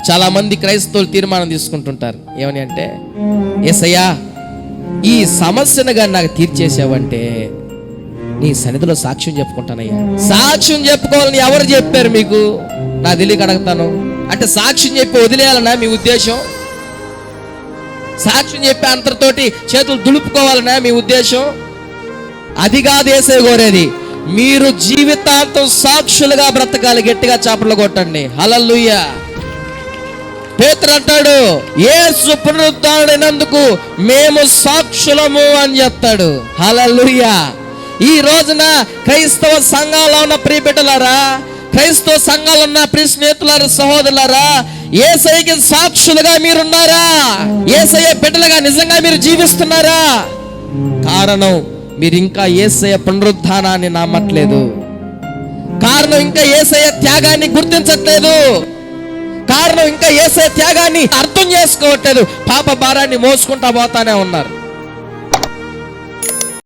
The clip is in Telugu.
చాలా మంది క్రైస్తవులు తీర్మానం తీసుకుంటుంటారు, ఏమని అంటే, యేసయ్యా ఈ సమస్యను కానీ నాకు తీర్చేసావంటే నీ సన్నిధిలో సాక్ష్యం చెప్పుకుంటానయ్యా. సాక్ష్యం చెప్పుకోవాలని ఎవరు చెప్పారు మీకు? నా తెలియక అడుగుతాను. అంటే సాక్ష్యం చెప్పి వదిలేయాలన్నా మీ ఉద్దేశం? సాక్ష్యం చెప్పి అంతటితోటి చేతులు దులుపుకోవాలన్నా మీ ఉద్దేశం? అది కాదు యేసయ్య కోరేది. మీరు జీవితాంతం సాక్షులుగా బ్రతకాలి. గట్టిగా చప్పట్లు కొట్టండి. హల్లెలూయా. పేతురు అంటాడు, యేసు పునరుద్ధానుడైనందుకు మేము సాక్షులము అని చెప్తాడు. హల్లెలూయా. ఈ రోజున క్రైస్తవ సంఘాల్లో ఉన్న ప్రియ బిడ్డలారా, క్రైస్తవ సంఘాలు ఉన్న ప్రియ స్నేహితులారా, సహోదరులారా, యేసయ్యకి సాక్షులుగా మీరున్నారా? యేసయ్య బిడ్డలుగా నిజంగా మీరు జీవిస్తున్నారా? కారణం మీరు ఇంకా యేసయ్య పునరుద్ధానాన్ని నమ్మట్లేదు. కారణం ఇంకా యేసయ్య త్యాగాన్ని గుర్తించట్లేదు. కారణం ఇంకా యేసయ్య త్యాగాన్ని అర్థం చేసుకోవట్లేదు. పాప భారాన్ని మోసుకుంటా పోతానే ఉన్నారు.